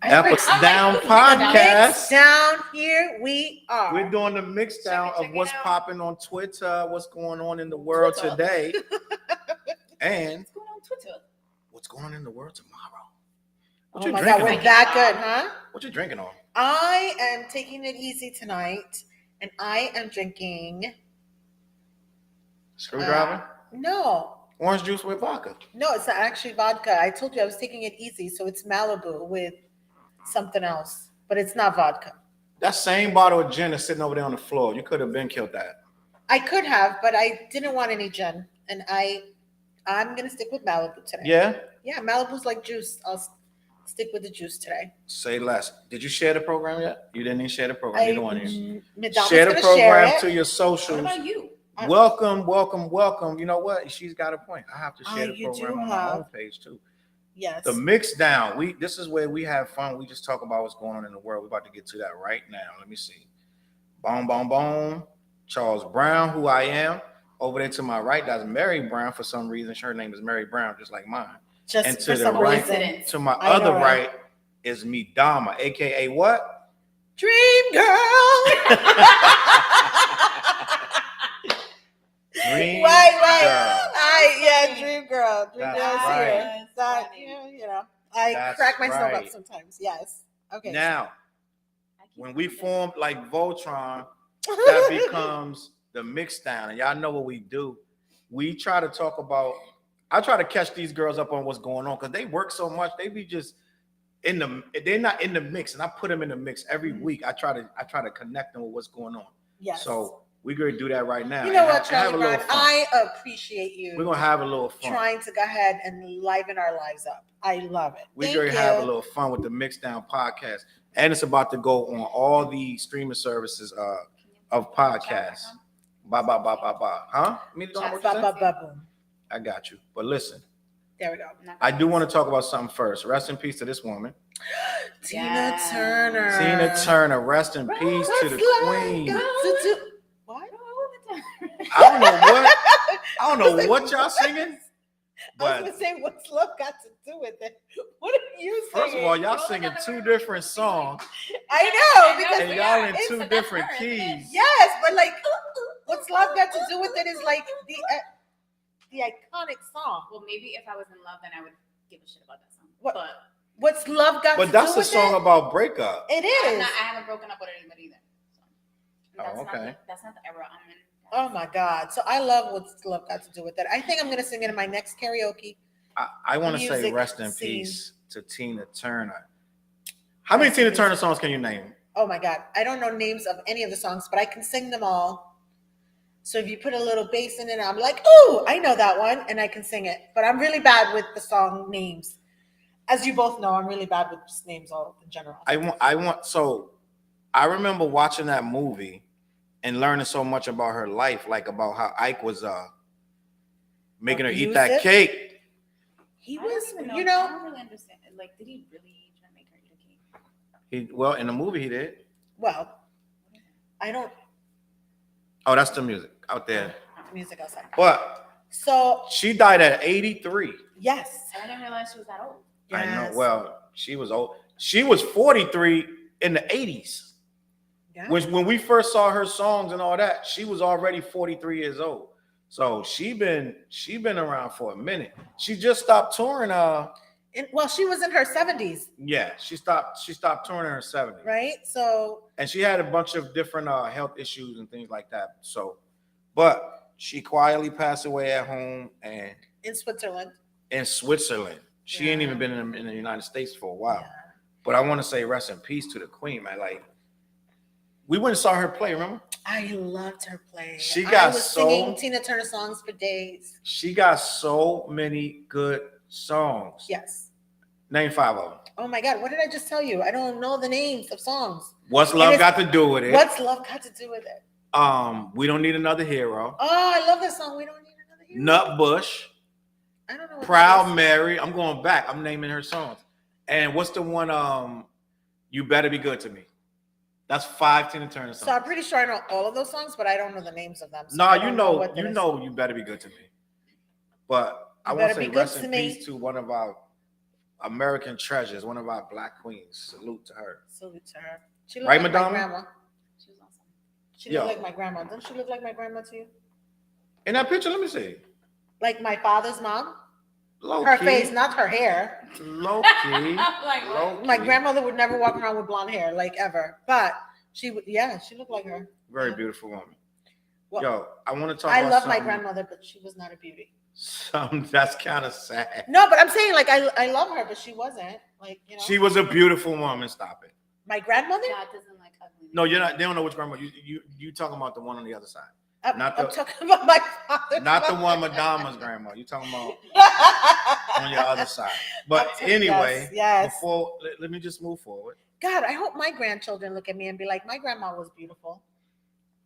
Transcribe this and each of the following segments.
Mix Down podcast. Mix Down, here we are. We're doing the mix down of what's popping on Twitter, what's going on in the world today, and What's going on Twitter? what's going on in the world tomorrow. Oh my God, we're that good, huh? What you drinking on? I am taking it easy tonight, and I am drinking. Screwdriver? No. Orange juice with vodka. No, it's not actually vodka. I told you I was taking it easy, so it's Malibu with something else, but it's not vodka. That same bottle of gin is sitting over there on the floor. You could have been killed that. I could have, but I didn't want any gin, and I'm gonna stick with Malibu today. Yeah? Yeah, Malibu's like juice. I'll stick with the juice today. Say less. Did you share the program yet? You didn't even share the program. You don't want to Madonna's share the gonna program share to your socials. What about you? Welcome. You know what? She's got a point. I have to share the you program do on my have. own page too. Yes. The mix down. This is where we have fun. We just talk about what's going on in the world. We're about to get to that right now. Let me see. Boom. Charles Brown, who I am. Over there to my right, that's Mary Brown. For some reason, her name is Mary Brown, just like mine. Just and for to the some right, reason. to my I other know, right? right is Midama, aka what? Dream girl. Dream Right. girl. Dream girl. Dream That's girl's right. here. That, you know, I That's crack myself right. up sometimes. Yes. Okay. Now, when we formed like Voltron, that becomes the mix down. And y'all know what we do. We try to talk about, I try to catch these girls up on what's going on because they work so much. They be just they're not in the mix. And I put them in the mix every week. I try to connect them with what's going on. Yes. So we're going to do that right now. You know what, have a Charlie little Brown? fun. I appreciate you. We're going to have a little fun. Trying to go ahead and liven our lives up. I love it. We're going to have a little fun with the Mix Down podcast. And it's about to go on all the streaming services of podcasts. Ba. Huh? Boom. I got you. But listen. There we go. I do want to talk about something first. Rest in peace to this woman. Tina Turner. Tina Turner. Rest in peace to the queen. What? I don't know what y'all singing. I was But gonna say, what's love got to do with it? What are you singing? first of all, y'all singing two different songs. I know, because And y'all in it's two different keys. Yes, but like, what's love got to do with it is like the iconic song. Well, maybe if I was in love, then I would give a shit about that song. What? But What's love got to But that's do a with song it? about breakup. It I is. haven't broken up with anybody either. So Oh, okay. That's not the era I'm in. Oh my God. So I love what's love got to do with it. I think I'm going to sing it in my next karaoke. I want to say Music rest in scene. peace to Tina Turner. How many Tina Turner songs can you name? Oh my God. I don't know names of any of the songs, but I can sing them all. So if you put a little bass in it, I'm like, ooh, I know that one, and I can sing it. But I'm really bad with the song names. As you both know, I'm really bad with just names all in general. So I remember watching that movie and learning so much about her life, like about how Ike was making her eat that Abusive? cake. He I don't was, even know. you I know, don't really understand. Like, did he really try to make her eat a cake? Well, in the movie he did. well, I don't Oh, that's the music out there. music outside. But So she died at 83. yes. I didn't realize she was that old. I Yes. know. Well, she was old. She was 43 in the 80s. Yeah. When we first saw her songs and all that, she was already 43 years old. So she been around for a minute. She just stopped touring. Well, she was in her 70s, Yeah, she stopped touring in her 70s. right? So And she had a bunch of different health issues and things like that. So, but she quietly passed away at home and in Switzerland. in Switzerland. She Yeah. ain't even been in the United States for a while. Yeah. But I want to say rest in peace to the queen, man. Like, we went and saw her play, remember? I loved her play. She I got was so- singing Tina Turner songs for days. She got so many good songs. Yes. Name 5 of them. Oh my God, what did I just tell you? I don't know the names of songs. What's love got to do with it? What's love got to do with it? We don't need another hero. Oh, I love that song. We don't need another hero. Nut Bush. I don't know. What Proud that is. Mary. I'm going back. I'm naming her songs. And what's the one? You Better Be Good to Me. That's 5 Tina Turner songs. So I'm pretty sure I know all of those songs, but I don't know the names of them. So No, I you don't know, what that is. You Better Be Good to Me. But I You want to Better say Be Good rest to in Me. peace to one of our American treasures, one of our black queens. Salute to her. Salute to her. She looked Right, like Madonna? my grandma. She was awesome. She Yo. looked like my grandma. Doesn't she look like my grandma to you? In that picture, let me see. Like my father's mom? Low Her key. face, not her hair. Low key. Like what? Low My key. grandmother would never walk around with blonde hair, like ever. But she would, yeah, she looked like her. Very beautiful woman. Well, Yo, I want to talk I about love my something- grandmother, but she was not a beauty. Something that's kind of sad. No, but I'm saying like I love her, but she wasn't. Like, you know. She was a beautiful woman. Stop it. My grandmother? God doesn't like ugly. No, you're not. They don't know which grandma. You talking about the one on the other side, I'm not the- talking about my father. not the one Madama's grandma. You talking about on your other side. But Yes, anyway, yes. before let me just move forward. God, I hope my grandchildren look at me and be like, my grandma was beautiful.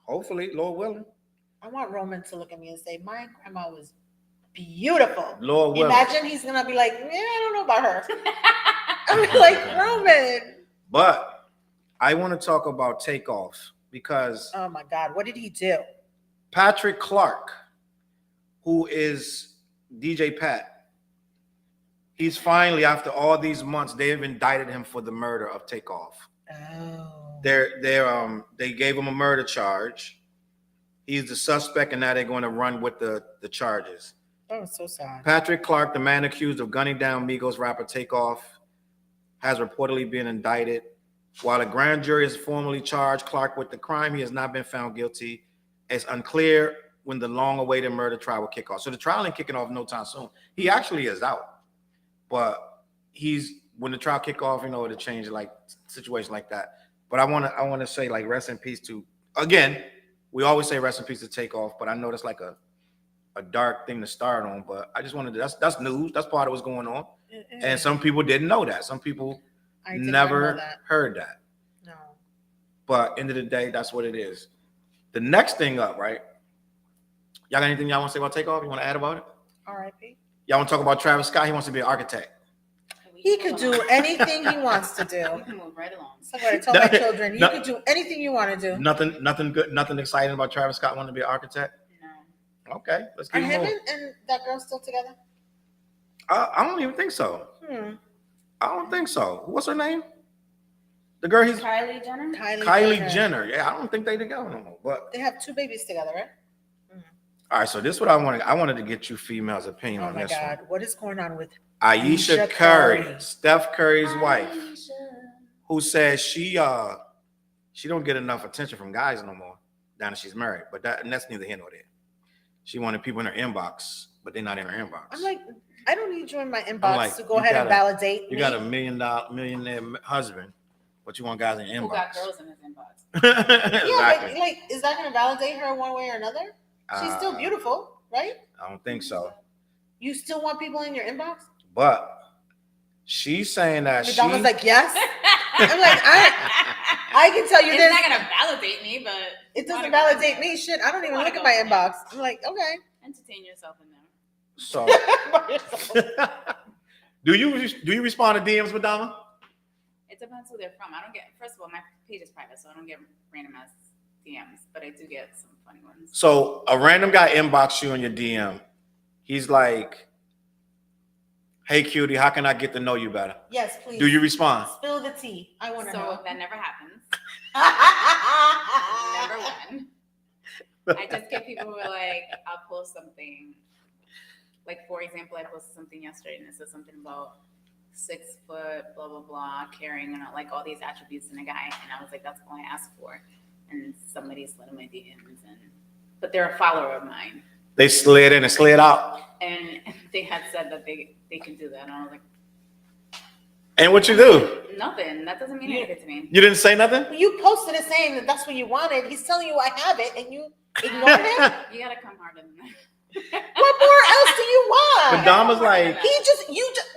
Hopefully, Lord willing. I want Roman to look at me and say, my grandma was beautiful. Lord willing. Imagine he's gonna be like, yeah, I don't know about her. I'm like, Roman. But I want to talk about Takeoff because Oh my God, what did he do? Patrick Clark, who is DJ Pat, he's finally, after all these months, they've indicted him for the murder of Takeoff. Oh. They gave him a murder charge. He's the suspect, and now they're going to run with the charges. That was so sad. Patrick Clark, the man accused of gunning down MIGOS rapper Takeoff, has reportedly been indicted. While a grand jury has formally charged Clark with the crime, he has not been found guilty. It's unclear when the long-awaited murder trial will kick off. So the trial ain't kicking off no time soon. He actually is out, but when the trial kick off, it'll change like situation like that. But I want to say like rest in peace to, again, we always say rest in peace to Takeoff, but I know that's like a dark thing to start on. But I just wanted to, that's news. That's part of what's going on. And some people didn't know that. Some people I did not never know that. heard that. No. But end of the day, that's what it is. The next thing up, right? Y'all got anything y'all want to say about Takeoff? You want to add about it? R.I.P. Y'all want to talk about Travis Scott? He wants to be an architect. He could do anything he wants to do. We can move right along. Somebody tell my children, you could do anything you want to do. Nothing good, nothing exciting about Travis Scott wanting to be an architect? No. Okay, let's Are keep him moving. and that girl still together? I don't even think so. Hmm. I don't think so. What's her name? The girl he's Kylie Jenner? Kylie Jenner. Yeah, I don't think they together no more. But They have 2 babies together, right? all right, so this is what I wanted. I wanted to get you females' opinion Oh on my this God. one. What is going on with Ayesha Ayesha Curry, Curry. Steph Curry's wife, Ayesha. who says she don't get enough attention from guys no more now that she's married. But that's neither here nor there. She wanted people in her inbox, but they're not in her inbox. I'm like, I don't need you in my inbox like, to go you ahead and gotta- validate you me. got a millionaire husband, but you want guys in your Who got inbox. girls in his inbox? Exactly. Yeah, but like, is that going to validate her one way or another? She's still Uh, beautiful, right? I don't think so. You still want people in your inbox? But she's saying that Madonna's like, yes. I'm like, I can tell you It's this. not gonna validate me, but It doesn't wanna go in validate there. me. Shit, I don't even Wanna look at go my in there. inbox. I'm like, okay. Entertain yourself in there. so. do you respond to DMs, Madonna? It depends who they're from. I don't get. First of all, my page is private, so I don't get random ass DMs, but I do get some funny ones. So a random guy inbox you on your DM. He's like, "Hey, cutie, how can I get to know you better?" Yes, please. Do you respond? Spill the tea? I want to So know. that never happens. Number one. I just get people who are like, I'll post something. Like, for example, I posted something yesterday and it says something about 6 foot, blah, blah, blah, caring, and like all these attributes in a guy. And I was like, that's all I asked for. And somebody slid in my DMs, but they're a follower of mine. They slid in and slid out. And they had said that they can do that. And I was like, And what you do? nothing. That doesn't mean anything to me. You didn't say nothing? You posted it saying that that's what you wanted. He's telling you I have it, and you ignored him. You gotta come harder than that. What more else do you want? Madonna's like, You just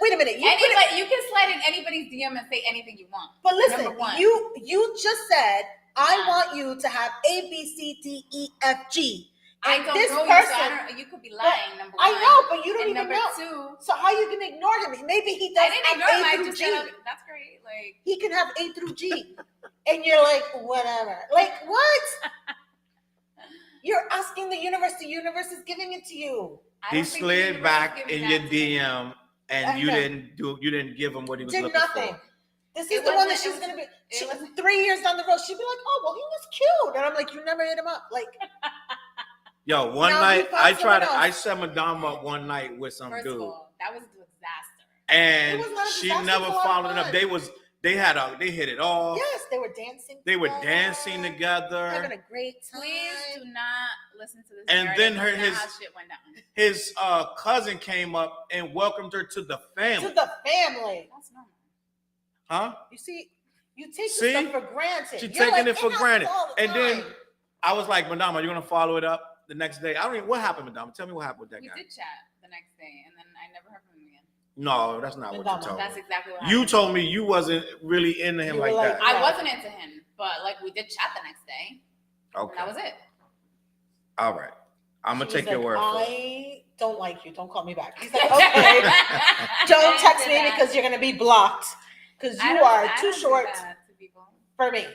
wait a minute. You put it, Anybody, you can slide in anybody's DM and say anything you want. but listen, Number one. you just said I want you to have A B C D E F G. I And don't this know you, person, so I don't, you could be lying, number one. I know, but you don't And even number know. two, So how you can ignore him? Maybe he I doesn't didn't have ignore him. A I through just G. said, that's great. Like, He can have A through G, and you're like, whatever. Like what? You're asking the universe. The universe is giving it to you. I he don't think the slid universe back is giving in your that to me. DM and you didn't give him what he was looking nothing. for. This It is the one that wasn't- she's gonna be. it was- 3 years down the road, she'd be like, "Oh, well, he was cute," and I'm like, "You never hit him up." Like, Yo, one Now night you found I someone set Madame up one night with some First dude, of all, that was a disaster. and It was not a she disaster, never it was a lot of followed it up. fun. They hit it off. yes, they were dancing. They were together, dancing having together. a great time. Please do not listen to this. And narrative. then That's not his- how shit went down. His cousin came up and welcomed her to the family. To the family. That's normal. Huh? You see, you take See? this stuff for granted. She You're taking like, it for happens granted. all the And then time. I was like, Madame, are you gonna follow it up the next day? I don't even what happened, Madame. Tell me what happened with that We guy. did chat the next day, and then I never heard from him again. No, that's not what you Madame, told me. That's exactly what You happened. told me you wasn't really into him You were like like, that. I wasn't into him, but like we did chat the next day, and Okay. that was it. All right. I'm gonna She was take your like, word for it. I don't like you. Don't call me back. He's like, okay. Don't text me because you're gonna be blocked. Because you are too short To people. for me.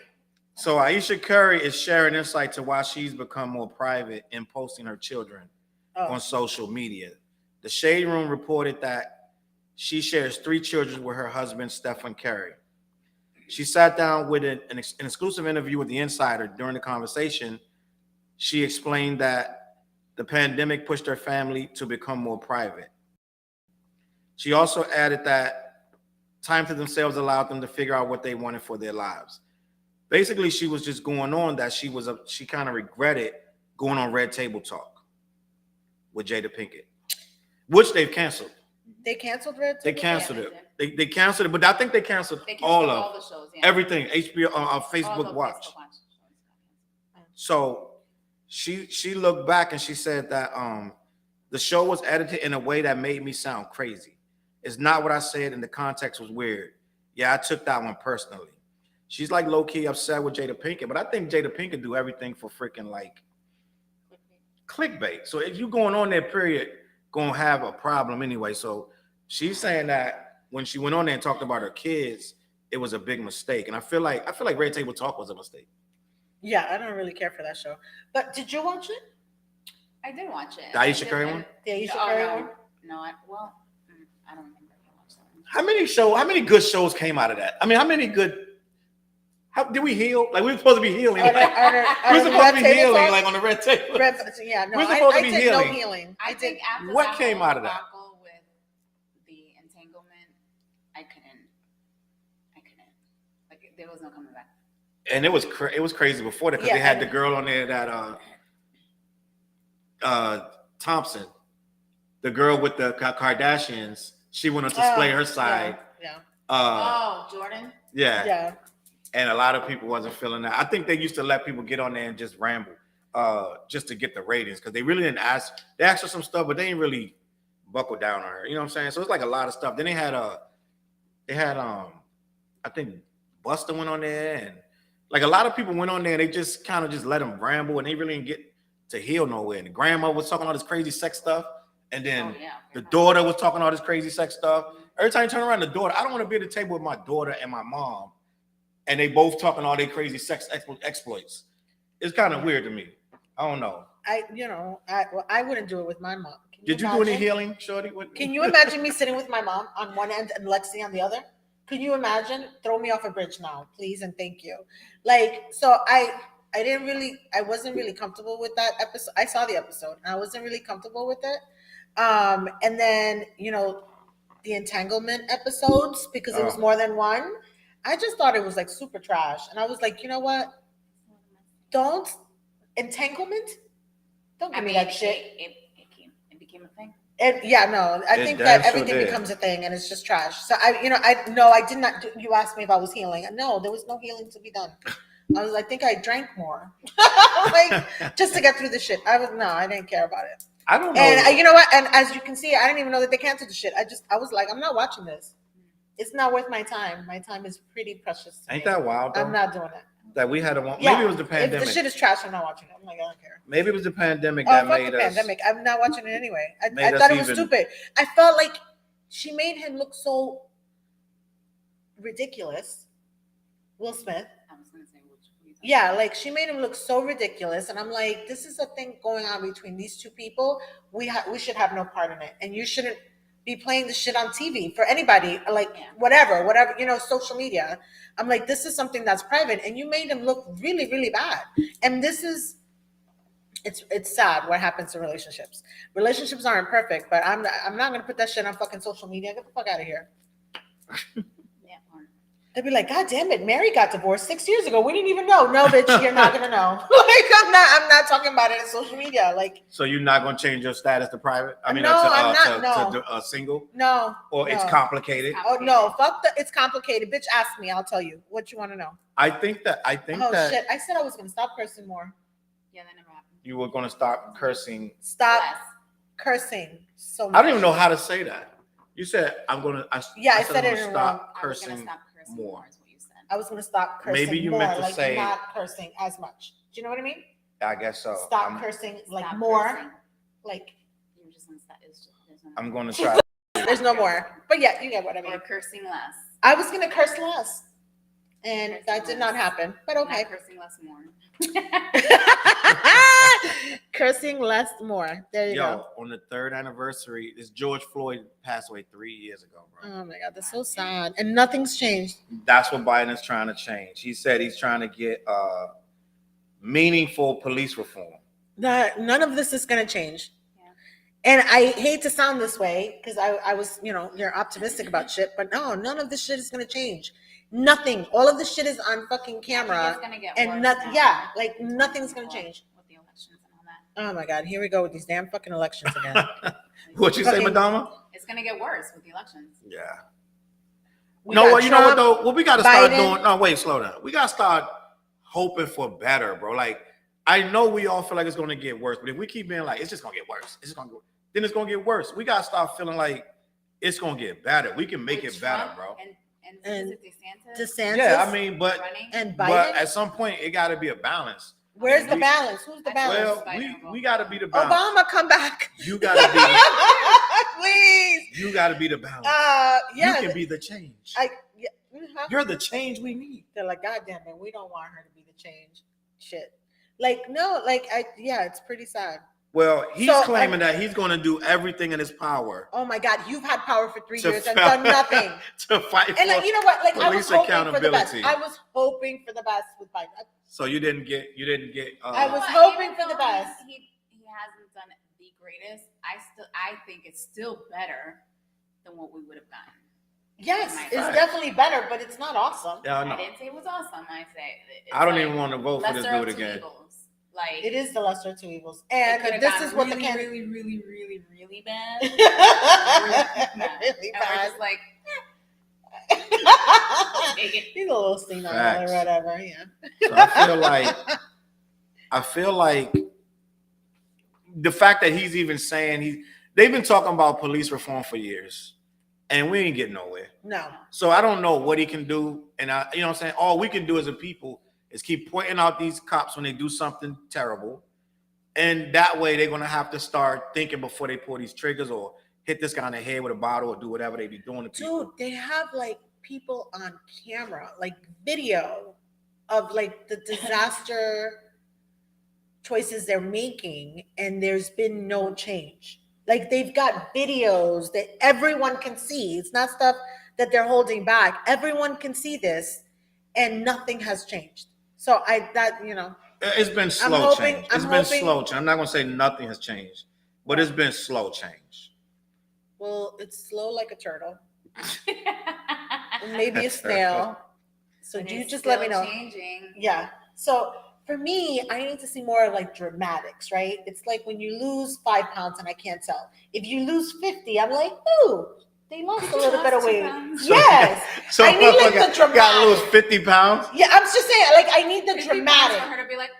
So Ayesha Curry is sharing insight to why she's become more private in posting her children on Oh, social media. The Shade Room reported that she shares 3 children with her husband, Stephen Curry. She sat down with an exclusive interview with The Insider. During the conversation, she explained that the pandemic pushed her family to become more private. She also added that time to themselves allowed them to figure out what they wanted for their lives. Basically, she was just going on that she kind of regretted going on Red Table Talk with Jada Pinkett, which they've canceled. they canceled Red. They Table? canceled Yeah, it. They canceled it, but I think they canceled, They canceled all the shows. Yeah. everything. HBO, All Facebook the Watch. Facebook Watch. So she looked back and she said that the show was edited in a way that made me sound crazy. It's not what I said, and the context was weird. Yeah, I took that one personally. She's like low-key upset with Jada Pinkett, but I think Jada Pinkett do everything for freaking like clickbait. So if you going on there, period, gonna have a problem anyway. So she's saying that when she went on there and talked about her kids, it was a big mistake. And I feel like Red Table Talk was a mistake. Yeah, I don't really care for that show. But did you watch it? I did watch it. The Ayesha I did- Curry one? The Ayesha Oh, Curry no. one? No, I don't remember if I watched that one. How many good shows came out of that? I mean, how did we heal? Like we were supposed to be healing. Are there- Like, are there- are we're there supposed to be Red Table healing Talk? like on the red table. Yeah, no, We're supposed to I be did no healing. healing. I think after What that came whole out of that? debacle with the entanglement, I couldn't. Like there was no coming back. And it was crazy before that because Yeah, they had and- the girl on there that Thompson, the girl with the Kardashians. She went on to display her side. Yeah. Jordan. Yeah. Yeah. And a lot of people wasn't feeling that. I think they used to let people get on there and just ramble, just to get the ratings because they really didn't ask. They asked her some stuff, but they didn't really buckle down on her. You know what I'm saying? So it's like a lot of stuff. Then they had I think Busta went on there, and like a lot of people went on there. And they just kind of just let them ramble, and they really didn't get to heal nowhere. And the grandma was talking all this crazy sex stuff, and then the daughter was talking all this crazy sex stuff. Every time you turn around, the daughter, I don't want to be at the table with my daughter and my mom, and they both talking all their crazy sex exploits. It's kind of weird to me. I don't know. I wouldn't do it with my mom. Did you do any healing, Shorty? Can you imagine me sitting with my mom on one end and Lexi on the other? Could you imagine? Throw me off a bridge now, please, and thank you. Like, so I wasn't really comfortable with that episode. I saw the episode and I wasn't really comfortable with it. And then, the entanglement episodes, because it was more than one, I just thought it was like super trash. And I was like, you know what? Entanglement? Don't give me that shit. It became a thing. And I think that everything becomes a thing and it's just trash. So I did not. You asked me if I was healing. No, there was no healing to be done. I think I drank more, like just to get through the shit. I didn't care about it. I don't know. And you know what? And as you can see, I didn't even know that they canceled the shit. I was like, I'm not watching this. It's not worth my time. My time is pretty precious. Ain't that wild? Though? I'm not doing it. That we had a maybe Yeah, it was the pandemic. If the shit is trash, I'm not watching it. I'm like, I don't care. Maybe it was the pandemic Oh, that fuck made the us. pandemic. I'm not watching it anyway. I Made us thought it was even- stupid. I felt like she made him look so ridiculous. Will Smith. I was gonna say which. Yeah, like she made him look so ridiculous, and I'm like, this is a thing going on between these two people. We should have no part in it, and you shouldn't be playing the shit on TV for anybody, like Yeah. whatever, social media. I'm like, this is something that's private, and you made him look really, really bad. And this is, it's sad what happens to relationships. Relationships aren't perfect, but I'm not gonna put that shit on fucking social media. Get the fuck out of here. Yeah. They'd be like, God damn it, Mary got divorced 6 years ago. We didn't even know. No, bitch, you're not gonna know. Like, I'm not talking about it on social media. Like, So you're not gonna change your status to private? I mean, No, I'm not, to single, no. or no. it's complicated. Oh no, fuck the. It's complicated, bitch. Ask me, I'll tell you what you want to know. I think that Oh shit, I said I was gonna stop cursing more. Yeah, that never happened. you were gonna stop cursing. Stop Less. cursing so much. I don't even know how to say that. You said I'm gonna. I said I'm it gonna wrong. I was stop gonna cursing. stop cursing more. more. Is what you said. I was gonna stop cursing. Maybe you more, meant to like say- not cursing as much. Do you know what I mean? I guess so. Stop cursing like Stop more. cursing. Like You were just gonna stop. It's just, there's no I'm more. gonna try. there's no more. But yeah, you get what I mean. Or cursing less. I was gonna curse less, and Cursing that did not less. happen. But okay. Not cursing less more. Cursing less more. There you go. Yo, on the 3rd anniversary, this George Floyd passed away 3 years ago, bro. Oh my God, that's so sad. And nothing's changed. That's what Biden is trying to change. He said he's trying to get meaningful police reform. None of this is gonna change. Yeah. And I hate to sound this way because I was, you're optimistic about shit, but no, none of this shit is gonna change. Nothing. All of this shit is on fucking camera. It's gonna get And worse nothing, now. like nothing's gonna change. With the elections and all that. Oh my God, here we go with these damn fucking elections again. What you say, Fucking- Madama? It's gonna get worse with the elections. Yeah. We No, got well, you know what Trump, though? What we gotta start Biden. doing? No, wait, slow down. We gotta start hoping for better, bro. Like, I know we all feel like it's gonna get worse, but if we keep being like, it's just gonna get worse, then it's gonna get worse. We gotta start feeling like it's gonna get better. We can make With it better, Trump bro. And And is it DeSantis. DeSantis? Yeah, I mean, but running? and but Biden. at some point it gotta be a balance. Where's the we- balance? Who's the I balance? Well, Biden we gotta be the balance. Obama, come back. You gotta Please. be you gotta be the balance. Yeah. You can be the change. Yeah, mhm. You're the change we need. They're like, God damn it, we don't want her to be the change. Shit. Like, no, it's pretty sad. Well, he's So, claiming that he's going to do everything in his power Oh my God, you've had power for 3 To years and fight- done nothing. to fight And for. you know what? Like, I was police hoping for the best. accountability. I was hoping for the best with Biden. So you didn't get. I was But hoping even for the though best. He hasn't done the greatest. I think it's still better than what we would have done. Yes, Right. it's definitely better, but it's not awesome. Yeah, I I know. didn't say it was awesome. I say it's I don't like even want to vote for this lesser of dude two again. evils. Like It is the lesser of two evils. it And could have this gotten is what really, the can really, really, really, really bad. really And we're bad. just like, take it. He's a little senile Facts. or whatever, yeah. So I feel like the fact that he's even saying they've been talking about police reform for years, and we ain't getting nowhere. No. So I don't know what he can do, and you know what I'm saying. All we can do as a people is keep pointing out these cops when they do something terrible, and that way they're gonna have to start thinking before they pull these triggers or hit this guy in the head with a bottle or do whatever they be doing to people. Dude, they have like people on camera, like video of like the disaster choices they're making, and there's been no change. Like they've got videos that everyone can see. It's not stuff that they're holding back. Everyone can see this, and nothing has changed. So It's been slow hoping- change. I'm It's been hoping- slow change. I'm not gonna say nothing has changed, but it's been slow change. well, it's slow like a turtle, maybe a snail. So But you it's just let me still know. Changing. Yeah. So for me, I need to see more like dramatics, right? It's like when you lose 5 pounds and I can't tell. If you lose 50, I'm like, ooh, they lost a little bit of Lost 2 weight. pounds. Yes. So I need, like, the motherfucker gotta lose dramatic. 50 pounds. Yeah, I'm just saying, like, I need the 50 pounds dramatic. for her to be like,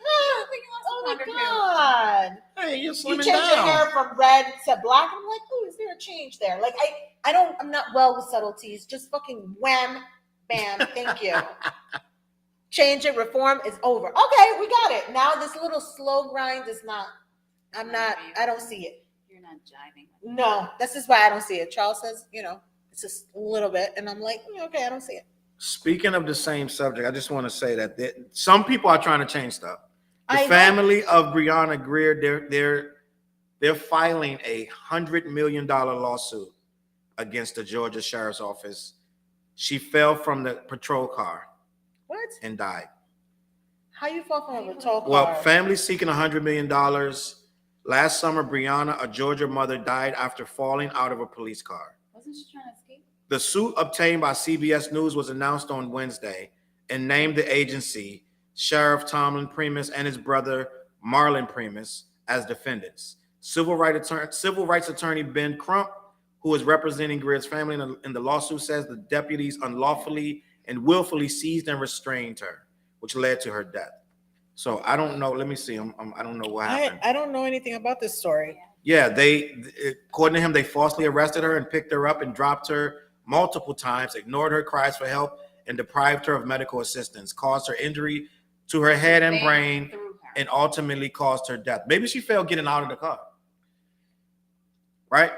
I think you lost Oh a my pound or two. God. Hey, you're You slimming change your down. hair from red to black. I'm like, ooh, is there a change there? Like, I'm not well with subtleties. Just fucking wham, bam, thank you. Change it, reform is over. Okay, we got it. Now this little slow grind is not, I don't see it. You're not jiving. No, this is why I don't see it. Charles says, it's just a little bit. And I'm like, okay, I don't see it. Speaking of the same subject, I just want to say that some people are trying to change stuff. The I know. family of Brianna Grier, they're filing $100 million lawsuit against the Georgia Sheriff's Office. She fell from the patrol car What? and died. How you fall from a patrol car? Well, families seeking $100 million. Last summer, Brianna, a Georgia mother, died after falling out of a police car. Wasn't she trying to escape? The suit obtained by CBS News was announced on Wednesday and named the agency, Sheriff Tomlin Primus and his brother Marlon Primus, as defendants. Civil rights attorney Ben Crump, who is representing Grier's family in the lawsuit, says the deputies unlawfully and willfully seized and restrained her, which led to her death. So I don't know. Let me see. I don't know what happened. I don't know anything about this story. Yeah, according to him, they falsely arrested her and picked her up and dropped her multiple times, ignored her cries for help, and deprived her of medical assistance, caused her injury to her head and brain, and ultimately caused her death. Maybe she failed getting out of the car. Right?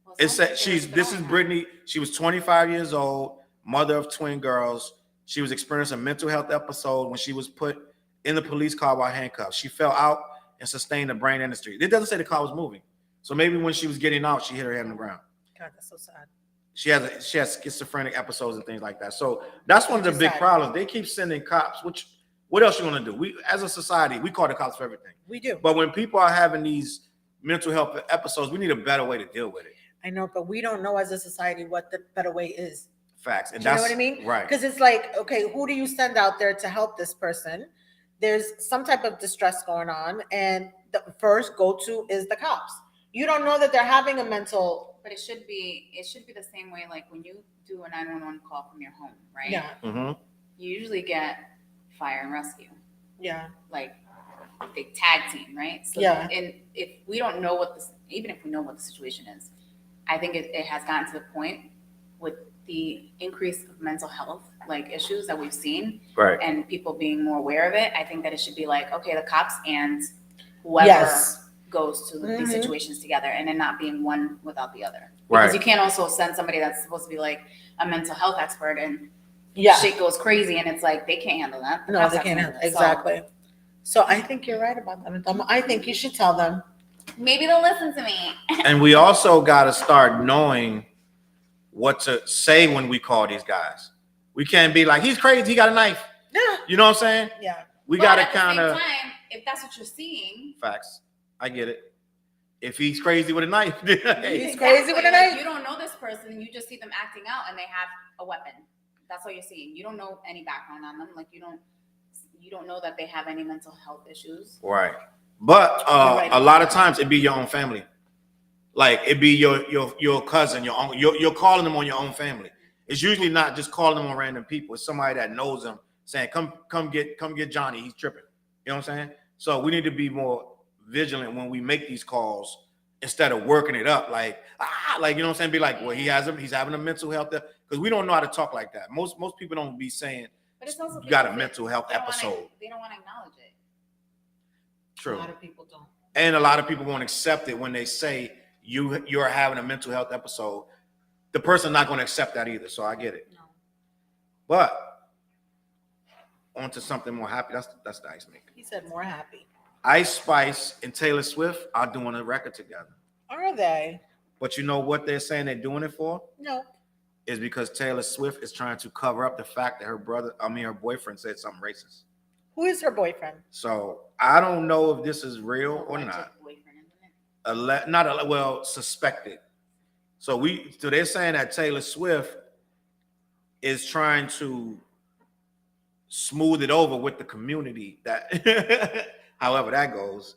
Well, It said this is Brittany. She was 25 years old, mother of twin girls. She was experiencing a mental health episode when she was put in the police car by handcuffs. She fell out and sustained a brain injury. It doesn't say the car was moving. So maybe when she was getting out, she hit her head on the ground. God, that's so sad. She has schizophrenic episodes and things like that. So that's one of the big problems. They keep sending cops, which what else you want to do? We, as a society, we call the cops for everything. We do. But when people are having these mental health episodes, we need a better way to deal with it. I know, but we don't know as a society what the better way is. Facts. And Do you know that's what I mean? right. Because it's like, okay, who do you send out there to help this person? There's some type of distress going on, and the first go-to is the cops. You don't know that they're having a mental. But it should be the same way, like when you do a 911 call from your home, right? Yeah. Mm-hmm. You usually get fire and rescue, Yeah. like big tag team, right? So Yeah. And if we don't know even if we know what the situation is, I think it has gotten to the point with the increase of mental health like issues that we've seen, Right. and people being more aware of it. I think that it should be like, okay, the cops and whoever Yes. goes to Mhm. these situations together, and then not being one without the other. Right. Because you can't also send somebody that's supposed to be like a mental health expert and Yeah. shit goes crazy, and it's like they can't handle that. The No, cops they have to can't. handle it. So Exactly. So I think you're right about that. I think you should tell them. maybe they'll listen to me. And we also got to start knowing what to say when we call these guys. We can't be like, he's crazy, he got a knife. Yeah. You know what I'm saying? Yeah. We But got to at the kind same of time, if that's what you're seeing, facts. I get it. If he's crazy with a knife, hey, He's crazy with a like, knife. you don't know this person, and you just see them acting out, and they have a weapon. That's all you're seeing. You don't know any background on them. Like you don't know that they have any mental health issues. right. But right a lot of times it be your own family. Like it be your cousin, your own, you're calling them on your own family. It's usually not just calling them on random people. It's somebody that knows them saying, come get Johnny, he's tripping. You know what I'm saying? So we need to be more vigilant when we make these calls instead of working it up like you know what I'm saying? Be like, well, he's having a mental health, because we don't know how to talk like that. Most people don't be saying But it's also you got a because mental health they don't episode. they don't want to acknowledge it. True. A lot of people don't. And a lot of people won't accept it when they say you're having a mental health episode. The person not going to accept that either. So I get it. No. But on to something more happy. That's the ice maker. He said more happy. Ice Spice and Taylor Swift are doing a record together. Are they? But you know what they're saying they're doing it for? No. Is because Taylor Swift is trying to cover up the fact that her boyfriend said something racist. Who is her boyfriend? So I don't know if this is real or Alleged not. boyfriend, isn't it? Suspected. So they're saying that Taylor Swift is trying to smooth it over with the community. That, however that goes.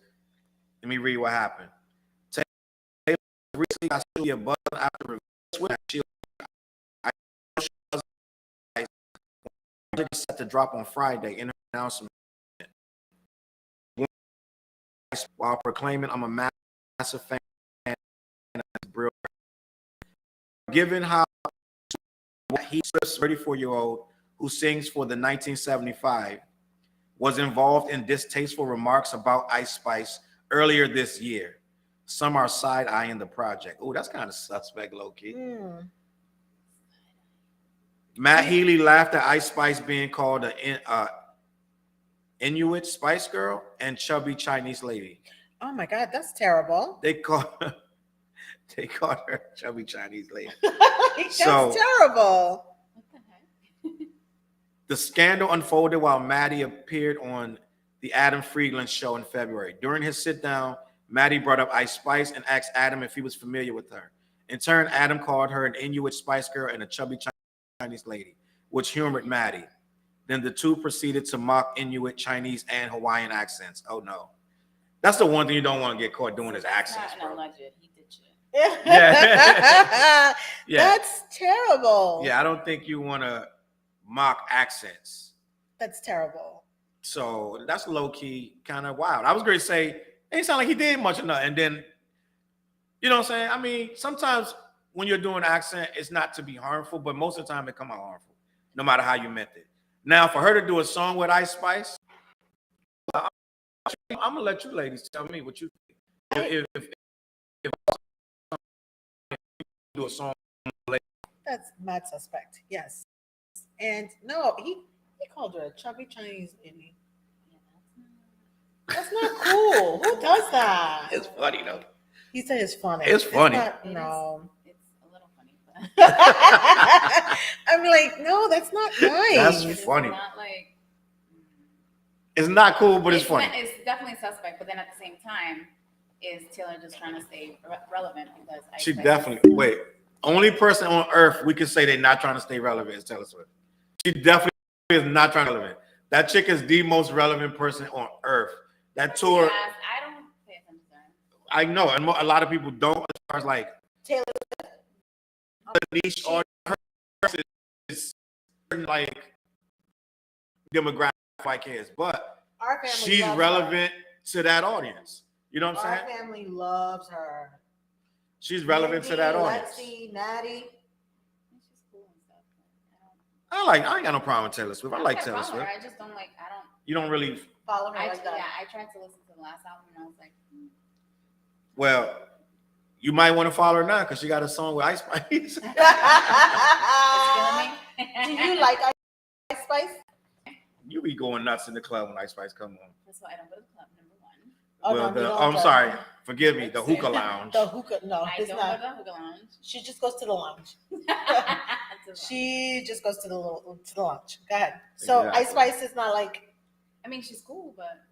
Let me read what happened. Taylor recently got Sylvia Buzz after Swift. She is set to drop on Friday in her announcement while proclaiming, "I'm a massive fan of Brill." Given how he's a 34-year-old who sings for the 1975 was involved in distasteful remarks about Ice Spice earlier this year. Some are side-eyeing the project. Oh, that's kind of suspect, low-key. Matt Healy laughed at Ice Spice being called an Inuit Spice Girl and chubby Chinese lady. Oh my God, that's terrible. They call They called her chubby Chinese lady. That's So- terrible. What the heck? The scandal unfolded while Matty appeared on the Adam Friedland show in February. During his sit-down, Matty brought up Ice Spice and asked Adam if he was familiar with her. In turn, Adam called her an Inuit Spice Girl and a chubby Chinese lady, which humored Matty. Then the two proceeded to mock Inuit, Chinese, and Hawaiian accents. Oh no. That's the one thing you don't want to get caught doing is accents, Not an bro. alleged. He did shit. Yeah. Yeah. That's terrible. Yeah, I don't think you want to mock accents. That's terrible. So that's low key kind of wild. I was going to say, it ain't sound like he did much of nothing. And then, you know what I'm saying? I mean, sometimes when you're doing accent, it's not to be harmful, but most of the time it come out harmful, no matter how you meant it. Now, for her to do a song with Ice Spice, I'm going to let you ladies tell me what you think. If do a song, That's mad suspect. Yes. And no, he called her a chubby Chinese lady. That's not cool. Who does that? it's funny though. He said it's funny. It's funny. No. It's a little funny, but I'm like, no, that's not nice. That's it's funny. not like It's not cool, but it's funny. It's definitely suspect, but then at the same time, is Taylor just trying to stay relevant because She definitely wait. Only person on earth we could say they're not trying to stay relevant is Taylor Swift. She definitely is not trying to relevant. That chick is the most relevant person on earth. That tour, Yes, I don't pay attention to that. I know, and a lot of people don't. As far as like Taylor the niche audience is certain like demographic I cares, but Our family she's loves relevant to that audience. You know what I'm Our saying? family loves her. She's relevant to that audience. Lexi, Natty. She's cool and stuff. But I ain't got no problem with Taylor Swift. I like Taylor Swift. I just don't like. I don't. You don't really. Follow her I like that. I tried to listen to the last album and I was like, Well, you might want to follow her now because she got a song with Ice Spice. it's killing me. Do you like Ice Spice? You be going nuts in the club when Ice Spice come on. That's why I don't go to the club. Number one. Oh, Well, no, you don't I'm go. sorry. Forgive me. The hookah lounge. The hookah, no, I it's don't not. go to the hookah lounge. She just goes to the lounge. To the- She just goes to the lounge. Go ahead. So Exactly. Ice Spice is not like I mean, she's cool, but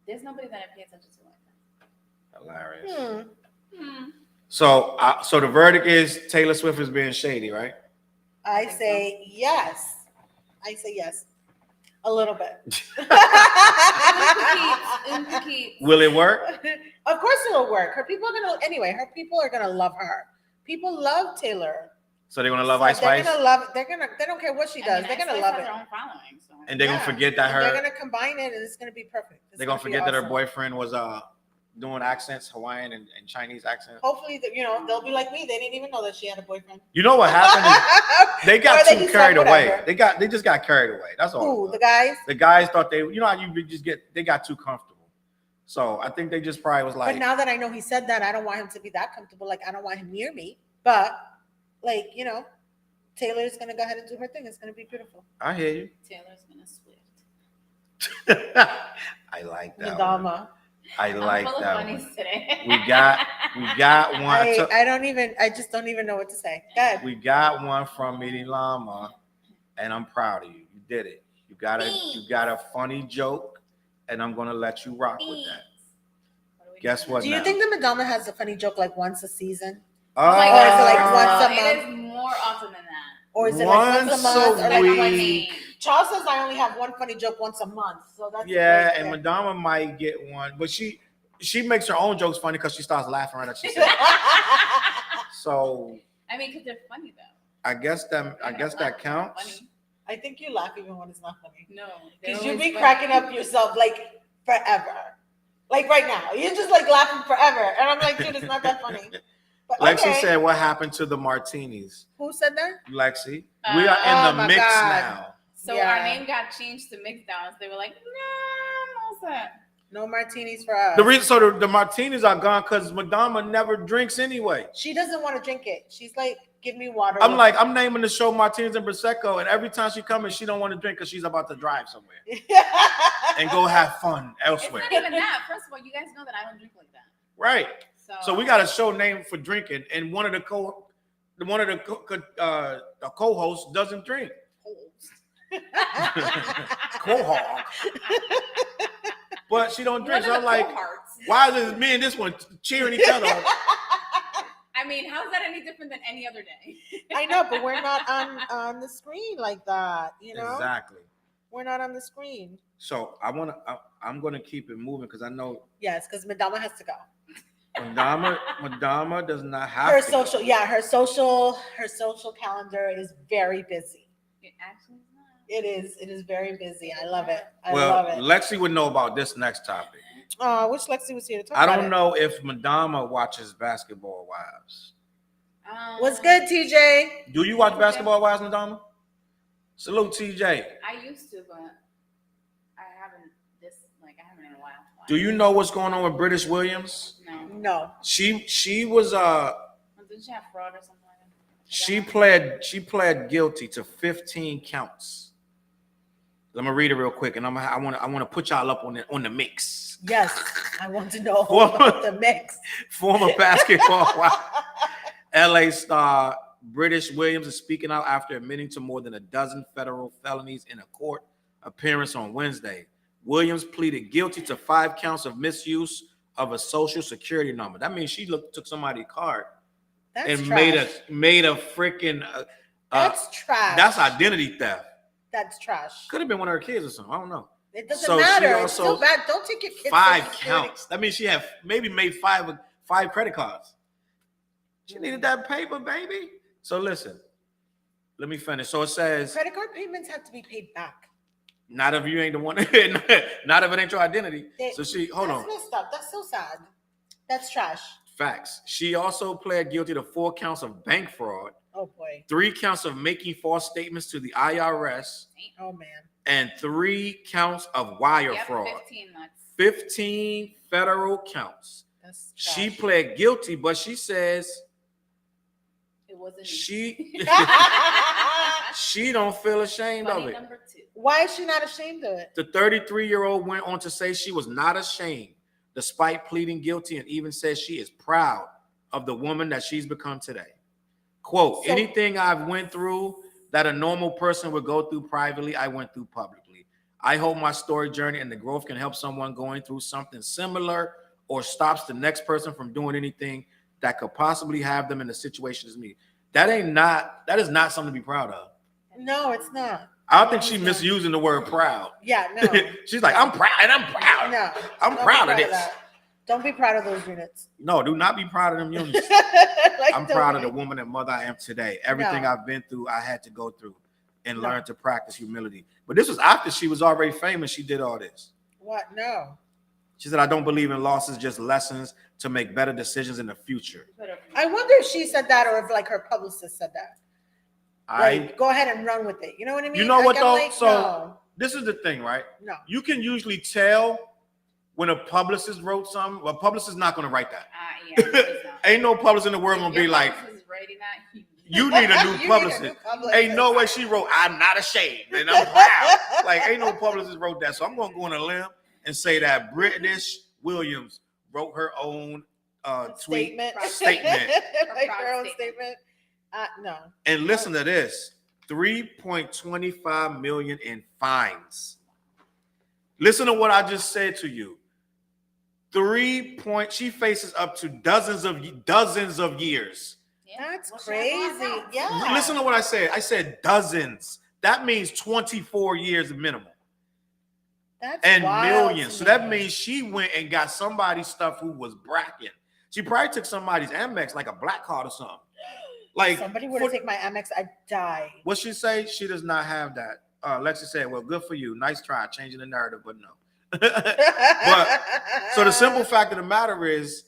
there's nobody that I pay attention to like Hilarious. that. So the verdict is Taylor Swift is being shady, right? I think say yes. I say yes. A little bit. Will it work? Of course it'll work. Her people are gonna love her. People love Taylor. So they're gonna love So Ice Spice, they don't care what she does. They're gonna love it. Their own following, so. and they're gonna forget that And they're her. gonna combine it and it's gonna be perfect. It's They're gonna be forget that her awesome. boyfriend was doing accents, Hawaiian and Chinese accents. Hopefully, they'll be like me. They didn't even know that she had a boyfriend. You know what happened? Is they got Or they too just carried like, away. whatever. They just got carried away. That's all. Who, the guys? The guys thought they, you know how you just they got too comfortable. So I think they just probably was like, But now that I know he said that, I don't want him to be that comfortable. Like, I don't want him near me. But, like, Taylor's going to go ahead and do her thing. It's going to be beautiful. I hear you. Taylor's gonna Swift. I like that. One. Madama. I like I'm full that of one. funnies today. We got one. I just don't even know what to say. Go ahead. We got one from Meeting Llama, and I'm proud of you. You did it. You got a funny joke, and I'm gonna let you rock with that. Guess what? Do you now? think the Madonna has a funny joke like once a season? Oh, Oh my Or is it like God. once a It month? is more often than that. Or is it like once a Once month? a Or like week. Charles says I only have one funny joke once a month. So that's yeah, great and thing. Madonna might get one, but she makes her own jokes funny because she starts laughing right as she says. So I mean, because they're funny though. I guess that counts. Funny. I think you laugh even when it's not funny. No, Because you be cracking up yourself like forever. Like right now. You're just like laughing forever. And I'm like, dude, it's not that funny. But, Lexi okay. said, "What happened to the martinis?" Who said that? Lexi, we are Oh in the my mix God. now. So Yeah. our name got changed to Mix Downs. They were like, no, what's that? No martinis for us. The reason, so the martinis are gone because Madonna never drinks anyway. She doesn't want to drink it. She's like, give me water. I'm naming the show Martinis and Prosecco, and every time she comes, she don't want to drink because she's about to drive somewhere and go have fun It's elsewhere. not even that. First of all, you guys know that I don't drink like that. Right. So we got a show named for drinking, and one of the co-hosts doesn't drink. Co-hog. But she don't drink. So I'm like, why is me and this one cheering each other on? I mean, how is that any different than any other day? I know, but we're not on the screen like that, you know? Exactly. We're not on the screen. So I'm gonna keep it moving because I know. Yes, because Madama has to go. Madama does not have Her to social, go. yeah, her social calendar is very busy. It actually is not. It is very busy. I love it. I Well, love it. Lexi would know about this next topic. Which Lexi was here to talk I about don't it. know if Madama watches Basketball Wives. What's good, TJ? Do you watch Basketball Wives, Madama? Salute, TJ. I used to, but I haven't in a while. Do you know what's going on with British Williams? No. She was Didn't she have fraud or something like that? she pled guilty to 15 counts. Let me read it real quick, and I want to put y'all up on the mix. Yes, I want to know about the mix. Former basketball wife, LA star British Williams is speaking out after admitting to more than a dozen federal felonies in a court appearance on Wednesday. Williams pleaded guilty to 5 counts of misuse of a social security number. That means she took somebody's card and trash. made a freaking. That's trash. That's identity theft. That's trash. Could have been one of her kids or something. I don't know. It doesn't matter. It's still bad. Don't take your kids. 5 counts. That means she had maybe made five credit cards. She needed that paper, baby. So listen, let me finish. So it says credit card payments have to be paid back. Not if you ain't the one. Not if it ain't your identity. So hold on. That's messed up. That's so sad. That's trash. Facts. She also pled guilty to 4 counts of bank fraud. Oh boy. 3 counts of making false statements to the IRS. Oh man. And 3 counts of wire fraud. 15 federal counts. That's trash. She pled guilty, but she says it wasn't she don't feel ashamed of it. Why is she not ashamed of it? The 33-year-old went on to say she was not ashamed, despite pleading guilty, and even says she is proud of the woman that she's become today. Quote, anything I've went through that a normal person would go through privately, I went through publicly. I hope my story, journey, and the growth can help someone going through something similar or stops the next person from doing anything that could possibly have them in a situation as me. That is not something to be proud of. No, it's not. I don't think she's misusing the word proud. Yeah, no. She's like, I'm proud, and I'm proud. No, I'm proud of this. Don't be proud of those units. No, do not be proud of them units. I'm proud of the woman and mother I am today. Everything I've been through, I had to go through and learn to practice humility. But this was after she was already famous. She did all this. What? No. She said, I don't believe in losses, just lessons to make better decisions in the future. I wonder if she said that or if like her publicist said that. Go ahead and run with it. You know what I mean? You know what though? Like, so this is the thing, right? No. You can usually tell when a publicist wrote something. Well, a publicist is not going to write that. Ain't no publicist in the world going to be like, you need a new publicist. Ain't no way she wrote, I'm not ashamed and I'm proud. Like, ain't no publicist wrote that. So I'm going to go on a limb and say that British Williams wrote her own statement. Like her own statement. No. And listen to this: $3.25 million in fines. Listen to what I just said to you. She faces up to dozens of years. That's crazy. Yeah. Listen to what I said. I said dozens. That means 24 years minimum. That's and wild millions. So that means she went and got somebody's stuff who was bracking. She probably took somebody's Amex, like a black card or something. Like somebody were to take my Amex, I'd die. What she say? She does not have that. Lexi said, well, good for you. Nice try changing the narrative, but no. But so the simple fact of the matter is,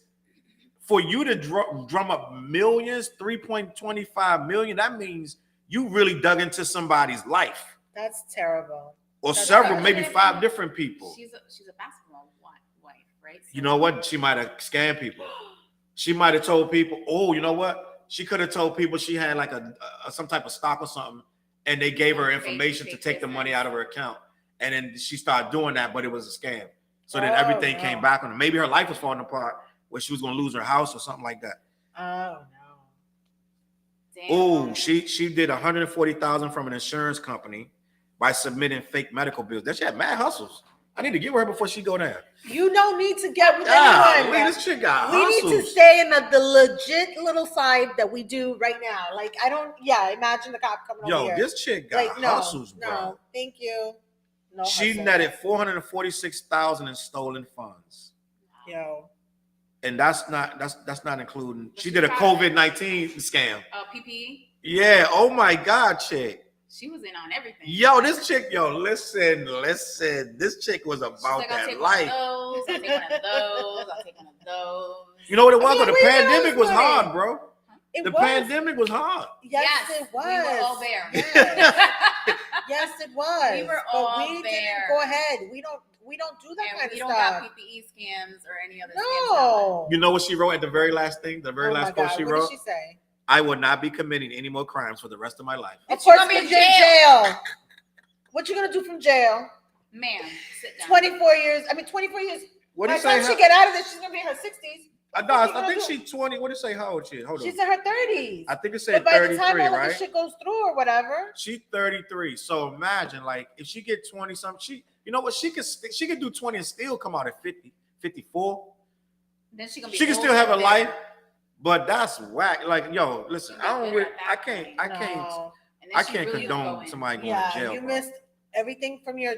for you to drum up millions, 3.25 million, that means you really dug into somebody's life. That's terrible. Or several, maybe 5 different people. She's a basketball wife, right? So you know what? She might have scammed people. She might have told people, oh, you know what? She could have told people she had like a some type of stock or something, and they gave her information to take the money out of her account. And then she started doing that, but it was a scam. So then everything came back on her. Maybe her life was falling apart, where she was gonna lose her house or something like that. Oh no. Damn. Oh, she did $140,000 from an insurance company by submitting fake medical bills. That she had mad hustles. I need to get with her before she go there. You don't need to get with Golly, anyone. this chick got We hustles. need to stay in the legit little side that we do right now. Like I don't. Yeah, imagine the cop coming over Yo, here. this chick got Like no, hustles, bro. no, thank you. No She hustle. netted $446,000 in stolen funds. Yo. And that's not including. But She she did a tried COVID-19 scam. PPE. Yeah. Oh my God, chick. She was in on everything. Yo, this chick. Yo, listen. This chick was She's about like, I'll that take life. I'll take one of those. I'll take one of those. You know what it was? I mean, The we pandemic know was it's hard, funny. bro. It The was. pandemic was hard. Yes, it was. We were all there. Yes, yes it was. We were but all we didn't there. go ahead. We don't do that And kind we of don't stuff. got PPE scams or any other scams. No. You know what she wrote at the very last thing? The very Oh last my post God, she what wrote? did she say? I will not be committing any more crimes for the rest of my life. Of Bitch, course, you gonna be in you're in jail. What you gonna do from jail? Ma'am, sit down. 24 years. I mean, 24 years. What do By you the time say? she get out of this, she's gonna be in her 60s. No, What you I gonna think do? she's 20. What did it say? How old she is? Hold on. She's in her 30s. I think it said But by the 33, time all of right? this shit goes through or whatever, She's 33. So imagine, like, if she get 20 something, you know what? She could do 20 and still come out at 50, 54. Then she gonna be She can old still have a and life, bitter. but that's whack. Like, yo, listen, She I gonna don't. be Really, bitter I at that can't. point. I can't. no. And then I she can't really is condone going. somebody going Yeah, to jail. you bro. missed everything from your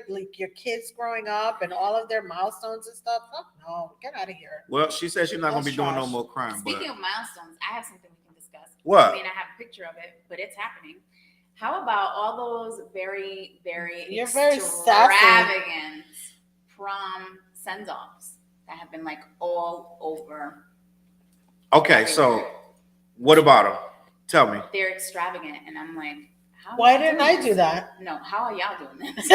kids growing up and all of their milestones and stuff. Fuck no, get out of here. Well, she said she's not gonna be That's doing no trash. more crime. Speaking But of milestones, I have something we can discuss. What? I mean, I have a picture of it, but it's happening. How about all those very, very You're very extravagant prom send-offs that have been like all over? okay, so what about them? Tell me. They're extravagant, and I'm like, how? Why are y'all didn't doing I do this? that? No, how are y'all doing this?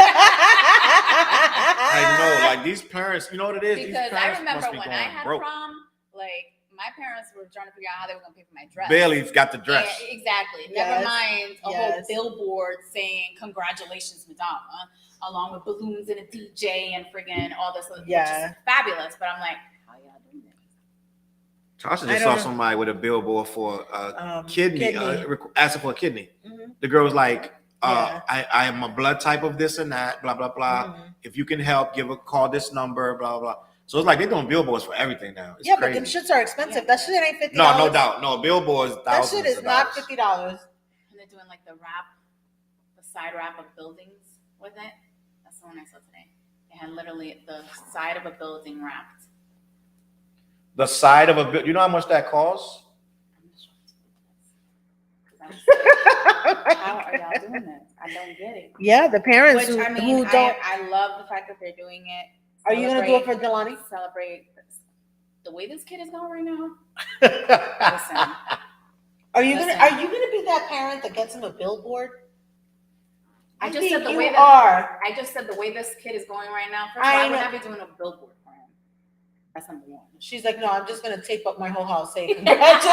I know, like these parents. You know what it is? These Because I parents remember must be when going I had broke. prom, like my parents were trying to figure out how they were gonna pay for my dress. Bailey's got the dress. Yeah, exactly. Yes. Never mind a whole Yes. billboard saying "Congratulations, Madonna," along with balloons and a DJ and friggin' all this, which Yeah. is fabulous. But I'm like, how y'all doing this? Tasha I just don't saw know. somebody with a billboard for a kidney, kidney. asking for a kidney. Mhm. The girl was like, Yeah. I am a blood type of this and that, blah, blah, blah. Mhm. If you can help, call this number, blah, blah. So it's like they're doing billboards for everything now. It's Yeah, crazy. but them shits are expensive. That shit ain't $50. No doubt. No, billboards, That thousands shit is of not dollars. $50. And they're doing like the side wrap of buildings with it. That's the one I saw today. They had literally the side of a building wrapped. The side of a bill. You know how much that costs? I'm just trying to do this. 'Cause I was like, how are y'all doing this? I don't get it. Yeah, the parents Which I mean, who don't. I love the fact that they're doing it. Are you gonna do it for Jelani? Celebrate the way this kid is going right now. Listen, Are you Listen. gonna be that parent that gets him a billboard? I just think said the you way that are. I just said the way this kid is going right now. First of all, I I would know. not be doing a billboard for him. That's number one. She's like, no, I'm just gonna tape up my whole house. Say congratulations.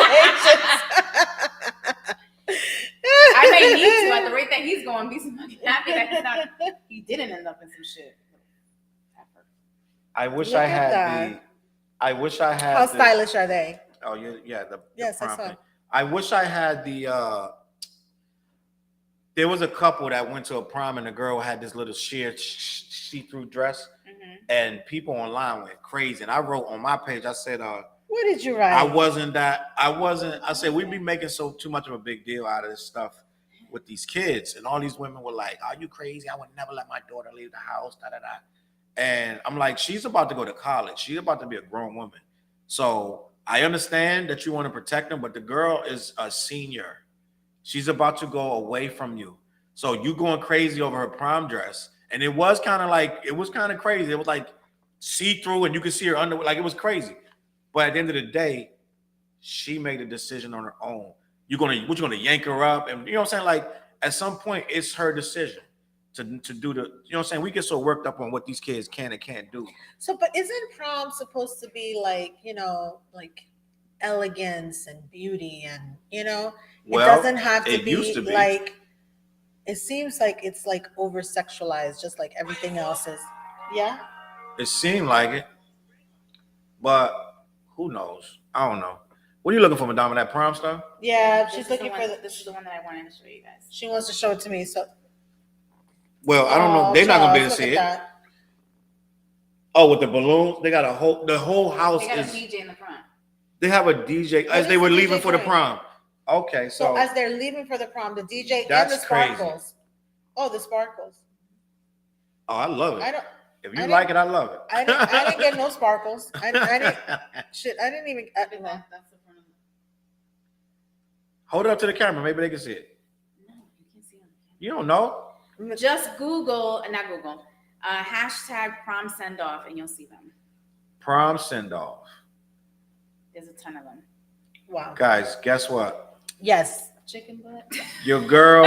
I may need to at the rate that he's going. Be somebody happy that he didn't end up in some shit. I wish Look I at had that. I wish I had How the- stylish are they? Oh yeah. Yes, I prom saw. thing. I wish I had there was a couple that went to a prom and the girl had this little sheer see-through dress, Mm-hmm. and people online went crazy. And I wrote on my page, I said, What did you write? I said, we be making too much of a big deal out of this stuff with these kids. And all these women were like, are you crazy? I would never let my daughter leave the house, da, da, da. And I'm like, she's about to go to college. She's about to be a grown woman. So I understand that you want to protect them, but the girl is a senior. She's about to go away from you. So you going crazy over her prom dress. And it was kind of crazy. It was like see-through and you could see her underwear. Like, it was crazy. But at the end of the day, she made a decision on her own. You're gonna yank her up, and you know what I'm saying? Like, at some point, it's her decision to do the, you know what I'm saying? We get so worked up on what these kids can and can't do. So, but isn't prom supposed to be like, like elegance and beauty and, it Well, doesn't have to it be, used to be. like, it seems like it's like over sexualized, just like everything else is. Yeah. It seemed like it, but Who knows? I don't know. What are you looking for, Madonna? That prom stuff? Yeah, This she's is looking the for one, This is the one that I wanted to show you guys. She wants to show it to me. So. Well, I don't know. They're not gonna be able to see it. That. Oh, with the balloons, they got the whole house They got is. a DJ in the front. They have a DJ as they were leaving for the prom. Okay, So as they're leaving for the prom, the DJ and the crazy. sparkles. Oh, the sparkles. Oh, I love it. If you I like it, I love it. I didn't get no sparkles. I didn't. Shit, I didn't even. That's the front of the... Hold it up to the camera. Maybe they can see it. No, you can't see it on the camera. You don't know. Just Google, not Google, hashtag prom send off, and you'll see them. Prom send off. There's a ton of them. Wow. Guys, guess what? Yes. Chicken butt. Your girl.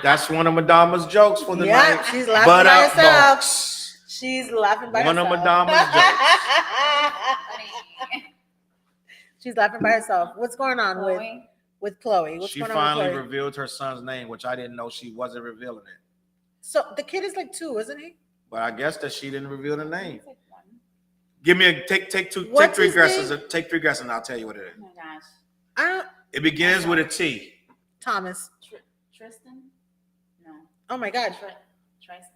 That's one of Madama's jokes for the night. Yeah, she's laughing by herself. She's laughing by herself. One of Madama's jokes. She's laughing by herself. What's going on with Chloe? What's She going on finally with Chloe? revealed her son's name, which I didn't know she wasn't revealing it. So the kid is like 2, isn't he? But I guess that she didn't reveal the name. It's like one. Give me a take 3 guesses. Take 3 guesses, and I'll tell you what it is. Oh my gosh. I don't. It begins with a T. Thomas. Tristan? No. Oh my God. Tristan.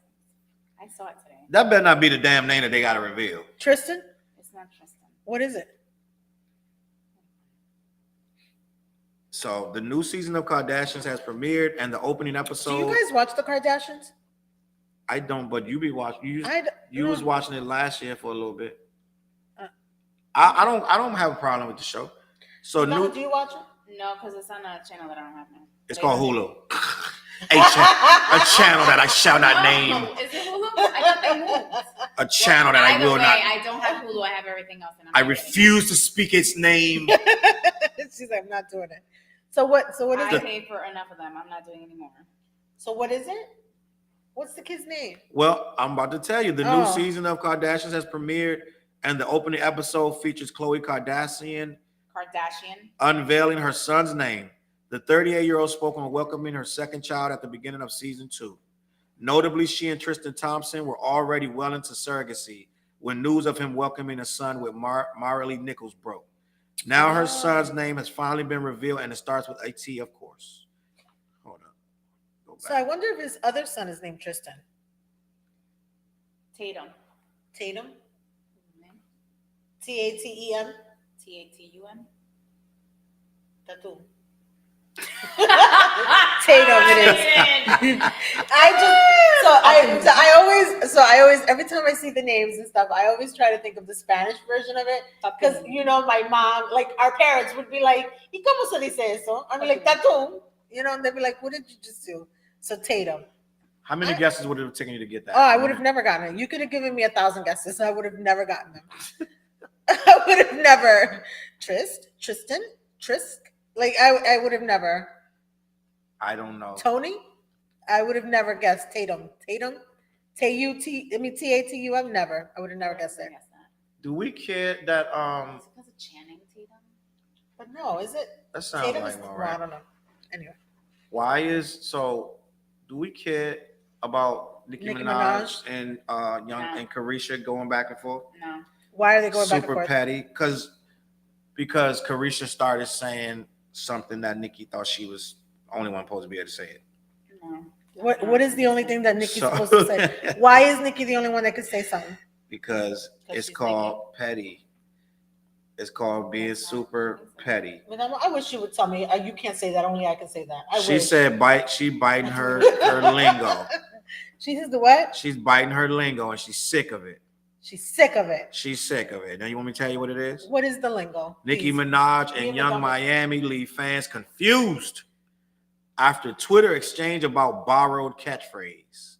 I saw it today. That better not be the damn name that they got to reveal. Tristan. It's not Tristan. What is it? So the new season of Kardashians has premiered, and the opening episode. Do you guys watch the Kardashians? I don't, but you be watching. You no. was watching it last year for a little bit. I don't have a problem with the show. So Mama, new. do you watch it? No, because it's on a channel that I don't have now. It's called Hulu. A channel that I shall not name. Is it Hulu? I thought they moved. A channel that I will not. I don't have Hulu. I have everything else. And I refuse to speak its name. She's like, I'm not doing it. So what is I it? paid for enough of them. I'm not doing anymore. So what is it? What's the kid's name? Well, I'm about to tell you. The new season of Kardashians has premiered, and the opening episode features Khloe Kardashian unveiling her son's name. The 38-year-old spoke on welcoming her second child at the beginning of season 2. Notably, she and Tristan Thompson were already well into surrogacy when news of him welcoming a son with Marilee Nichols broke. Now her son's name has finally been revealed, and it starts with a T, of course. Hold up. Go back. So I wonder if his other son is named Tristan. Tatum. Tatum? Mm-hmm. Tatem? Tatun. Tatum. Tatum it is. I always every time I see the names and stuff, I always try to think of the Spanish version of it. Because my mom, like our parents would be like, ¿Y cómo se dice eso? I'm like, Tatum. And they'd be like, what did you just do? So Tatum. How many guesses would it have taken you to get that? Oh, I would have never gotten it. You could have given me 1,000 guesses. I would have never gotten them. I would have never. Tristan, Trisk. Like I would have never. I don't know. Tony, I would have never guessed Tatum. T-A-T-U. I would have never guessed that. Do we care that Is it because of Channing Tatum? But no, is it? That sounds Tatum like one, right? I don't know. Anyway. Do we care about Nicki Minaj and and Carisha going back and forth? No. Why are they going back and Super forth? petty, because Carisha started saying something that Nicki thought she was the only one supposed to be able to say it. No. What is the only thing that Nicki's supposed to say? Why is Nicki the only one that could say something? Because it's called petty. It's called being super petty. I wish you would tell me. You can't say that. Only I can say that. She said she biting her lingo. She says the what? She's biting her lingo, and she's sick of it. She's sick of it. She's sick of it. Now you want me to tell you what it is? What is the lingo? Nicki Minaj and Young Miami leave fans confused after Twitter exchange about borrowed catchphrase.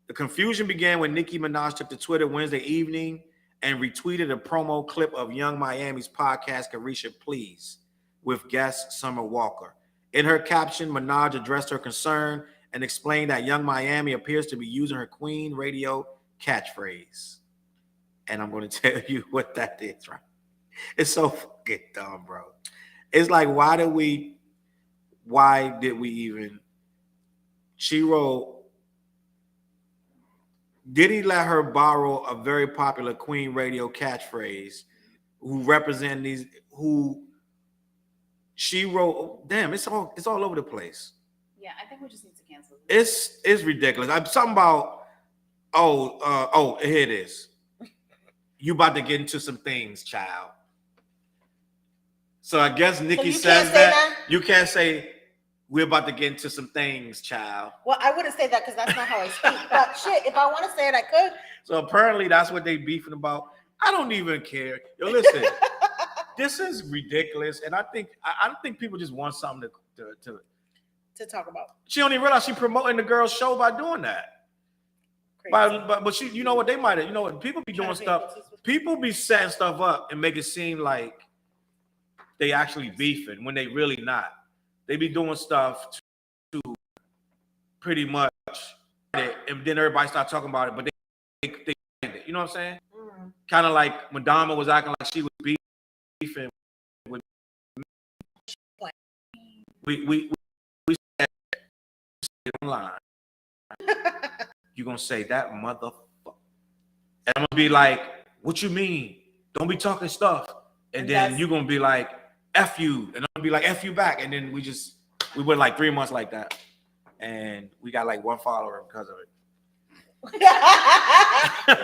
The confusion began when Nicki Minaj took to Twitter Wednesday evening and retweeted a promo clip of Young Miami's podcast, Carisha Please, with guest Summer Walker. In her caption, Minaj addressed her concern and explained that Young Miami appears to be using her Queen Radio catchphrase. And I'm going to tell you what that is, right? It's so fucking dumb, bro. It's like, why did we even? She wrote, Did he let her borrow a very popular Queen radio catchphrase? Who represent these? Who she wrote? Damn, it's all over the place. Yeah, I think we just need to cancel this. It's ridiculous. I'm something about. Here it is. You about to get into some things, child. So I guess Nikki says that you can't say we're about to get into some things, child. Well, I wouldn't say that because that's not how I speak. But shit, if I want to say it, I could. So apparently that's what they beefing about. I don't even care. Yo, listen, this is ridiculous, and I don't think people just want something to talk about. She don't even realize she promoting the girl's show by doing that. But she, you know what, they might have, you know what, people be doing stuff, people be setting stuff up and make it seem like they actually beefing when they really not. They be doing stuff to pretty much, and then everybody start talking about it, but they you know what I'm saying? Mm. Kind of like Madonna was acting like she was beefing with we said online. You're gonna say that motherfucker. And I'm gonna be like, what you mean? Don't be talking stuff. And then you're gonna be like, F you. And I'm gonna be like, F you back. And then we went like 3 months like that. And we got like 1 follower because of it.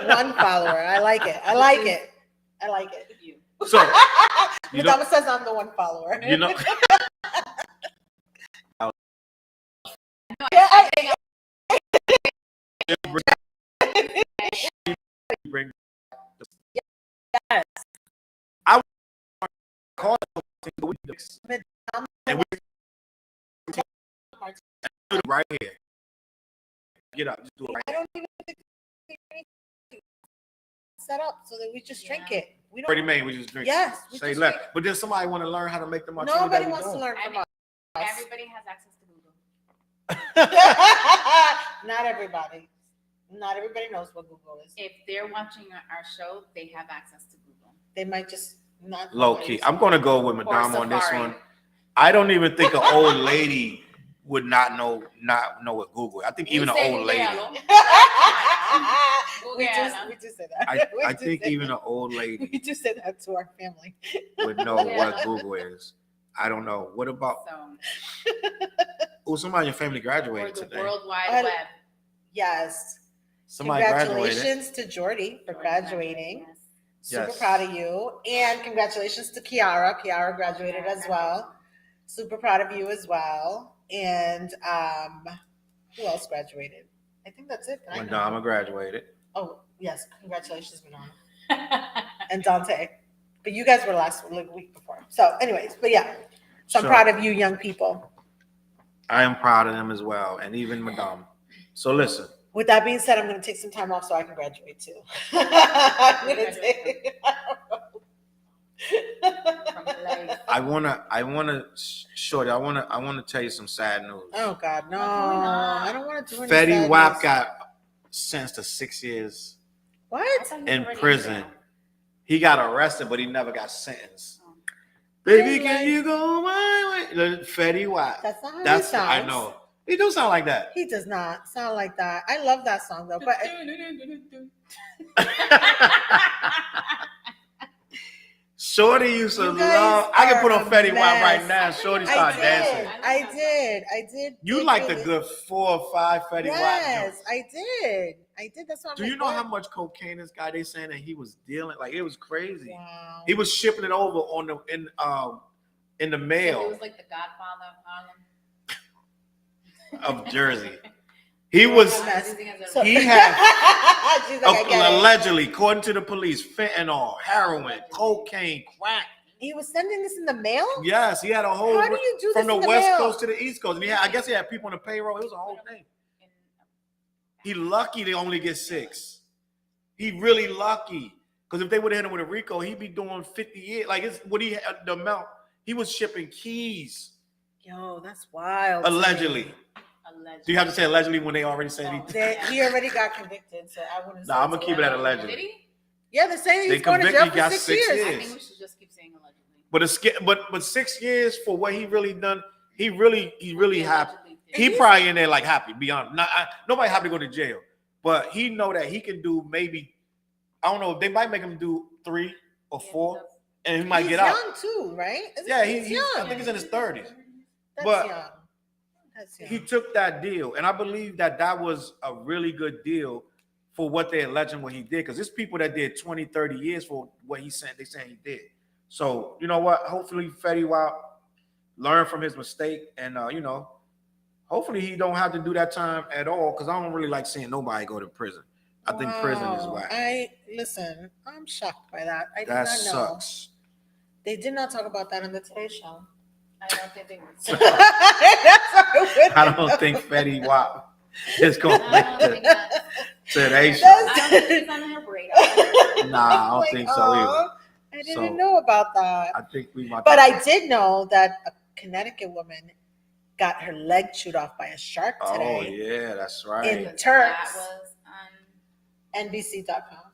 1 follower. I like it. I like it. I like it. So Madonna says I'm the 1 follower. You know. Bring yes. I call it and we right here. Get up, just do it right. I don't even think set up so that we just drink it. We don't pretty made, we just drink. Yes. Say left. But then somebody want to learn how to make the martini. Nobody wants to learn from us. Everybody has access to Google. Not everybody. Not everybody knows what Google is. If they're watching our show, they have access to Google. They might just not. Low key. I'm going to go with Madame on this one. I don't even think an old lady would not know what Google is. I think even an old lady. we just said that. I think even an old lady. We just said that to our family. Would know what Google is. I don't know. What about? Oh, somebody in your family graduated today. The World Wide Web. Yes. Somebody congratulations to Jordy for graduating. Yes. Super proud of you. And congratulations to Kiara. Kiara graduated as well. Super proud of you as well. And who else graduated? I think that's it. Madonna graduated. Oh, yes. Congratulations, Madonna. And Dante. But you guys were week before. So anyways, but yeah. So I'm proud of you young people. I am proud of them as well. And even Madonna. So listen. With that being said, I'm going to take some time off so I can graduate too. I want to tell you some sad news. Oh God, no! I don't want to do anything. Fetty Wap got sentenced to 6 years. What? In prison. He got arrested, but he never got sentenced. Baby, can you go my way? Fetty Wap. That's not how he sounds. I know. He do sound like that. He does not sound like that. I love that song though, but Shorty used to love. I can put on Fetty Wap right now. Shorty start dancing. I did. You liked a good 4 or 5 Fetty Wap. Yes, I did. That's what. Do you know how much cocaine this guy? They saying that he was dealing. Like it was crazy. Wow. He was shipping it over in the mail. So he was like the Godfather of Harlem. Of Jersey. He was he had allegedly, according to the police, fentanyl, heroin, cocaine, crack. He was sending this in the mail? Yes, he had a whole How do you do from this the in West mail? Coast to the East Coast. And I guess he had people on the payroll. It was a whole thing. He lucky they only get 6. He really lucky. Because if they would have hit him with a RICO, he'd be doing 50 years. Like it's what he had the amount. He was shipping keys. Yo, that's wild. Allegedly. Do you have to say allegedly when they already said he already got convicted? So I wouldn't. No, I'm gonna keep it at allegedly. Did he? Yeah, they're saying he's going to jail for 6 years. I think we should just keep saying allegedly. But 6 years for what he really done. He really happy. He probably in there like happy. Be honest, nobody happy to go to jail. but he know that he can do maybe, I don't know, they might make him do 3 or 4, and he might get out. He's young too, right? He's young. I think he's in his 30s. That's But young. That's young. he took that deal, and I believe that was a really good deal for what they're alleging what he did, because there's people that did 20, 30 years for what they saying he did. So, you know what? Hopefully Fetty Wap learn from his mistake, and, hopefully he don't have to do that time at all, because I don't really like seeing nobody go to prison. I think prison is whack. Listen, I'm shocked by that. I did That not know. sucks. They did not talk about that on the Today Show. I don't think they would. I don't think Fetty Wap is going to make the Today Show. I don't think he's on her radar. Nah, I don't think so either. I didn't know about that. I think we might. But I did know that a Connecticut woman got her leg chewed off by a shark today. Oh yeah, that's right. In That Turks. was on NBC.com.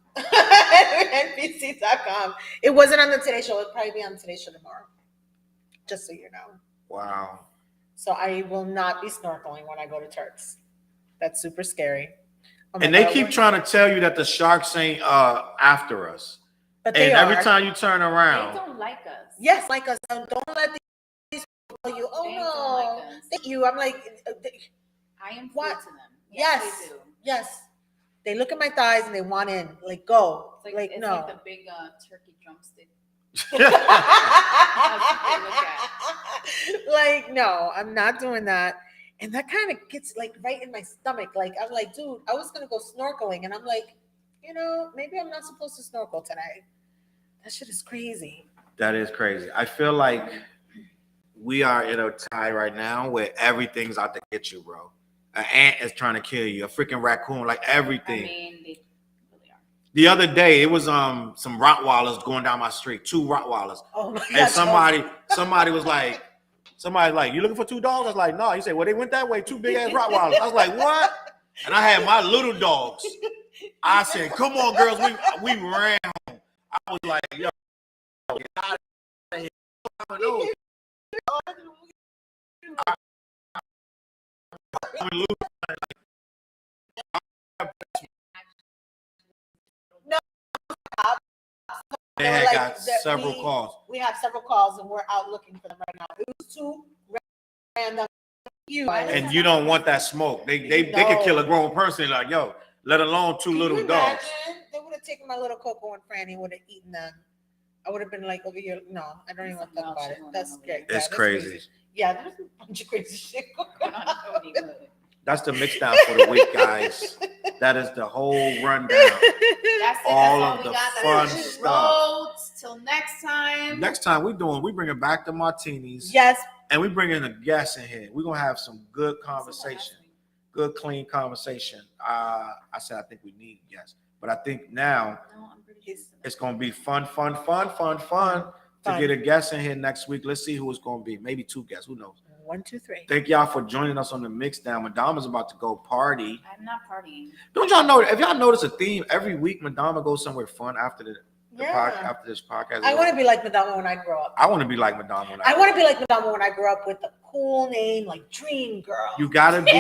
NBC.com. It wasn't on the Today Show. It'll probably be on the Today Show tomorrow. Just so you know. Wow. So I will not be snorkeling when I go to Turks. That's super scary. Oh my And they God, keep trying to tell you that the sharks ain't after us. But they And every are. time you turn They around, don't like us. Yes, like us. Don't let these people tell you, oh They no, don't like us. thank you. I'm like, I am What? food to them. Yes. They do. yes. They look at my thighs and they want in. Like, go. It's Like, it's no. like the big turkey drumstick. Like, no, I'm not doing that. And that kind of gets like right in my stomach. Like, I'm like, dude, I was gonna go snorkeling, and I'm like, maybe I'm not supposed to snorkel today. That shit is crazy. that is crazy. I feel like we are in a tie right now where everything's out to get you, bro. An ant is trying to kill you. A freaking raccoon, like everything. I mean, they really are. The other day, it was some Rottweilers going down my street. 2 Rottweilers. Oh my God. And somebody was like, you looking for 2 dogs? I was like, no. He said, well, they went that way, 2 big ass Rottweilers. I was like, what? And I had my little dogs. I said, come on, girls. We ran home. I was like, yo, get out of here. They They were had like, got that several calls. We have several calls, and we're out looking for them right now. It was 2 random. And you don't want that smoke. They could kill a grown person, like, yo, let alone 2 Can little you dogs. imagine? They would have taken my little Coco and Franny, would have eaten them. I would have been like over here. No, I don't even want to talk about it. That's great. It's that's crazy. Yeah, there's a bunch of crazy shit going on. That's the mix down for the week, guys. That is the whole rundown. That's it. All That's of we the got. fun That's stuff. Till next time. Next time we bringing back the martinis. Yes. And we bringing a guest in here. We're gonna have some good conversation, good clean conversation. I said I think we need guests, but I think now No, I'm pretty sure. it's gonna be fun to get a guest in here next week. Let's see who it's gonna be. Maybe 2 guests. Who knows? 1, 2, 3. Thank y'all for joining us on the mix down. Madama's about to go party. I'm not partying. Don't y'all know? If y'all notice a theme every week, Madama goes somewhere fun after Yeah. after this podcast. I want to be like Madonna when I grow up. I want to be like Madama. When I want to be like Madonna when I grow up with a cool name like Dream Girl. You gotta be.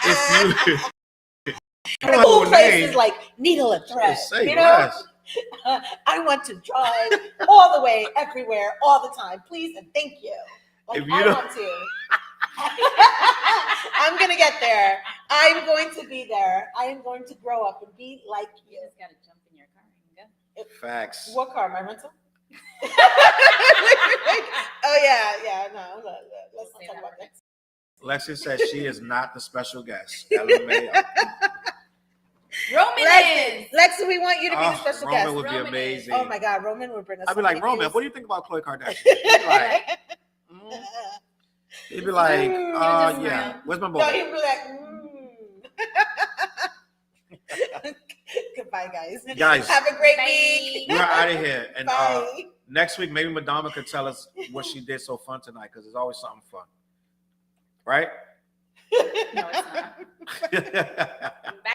If you. The cool places like Needle and Thread. Say You know, less. I want to drive all the way, everywhere, all the time. Please and thank you. Like, If you I don't- want to. I'm gonna get there. I'm going to be there. I am going to grow up and be like You you. just gotta jump in your car and go. Facts. What car? My rental? Oh yeah. No, let's not talk about that. Lexi says she is not the special guest. LMAO. Roman is. Lexi, we want you to be the special Roman guest. would be Roman amazing. Oh my God, Roman would bring us. I'd be some like, good Roman, news. what do you think about Khloe Kardashian? He'd be like, he'd be like, just yeah. smile. Where's my No, boy? he'd be like, Goodbye, guys. Guys, Have a great Bye. week. we're out of here. And Bye. next week, maybe Madama could tell us what she did so fun tonight, because there's always something fun. Right? No, it's not.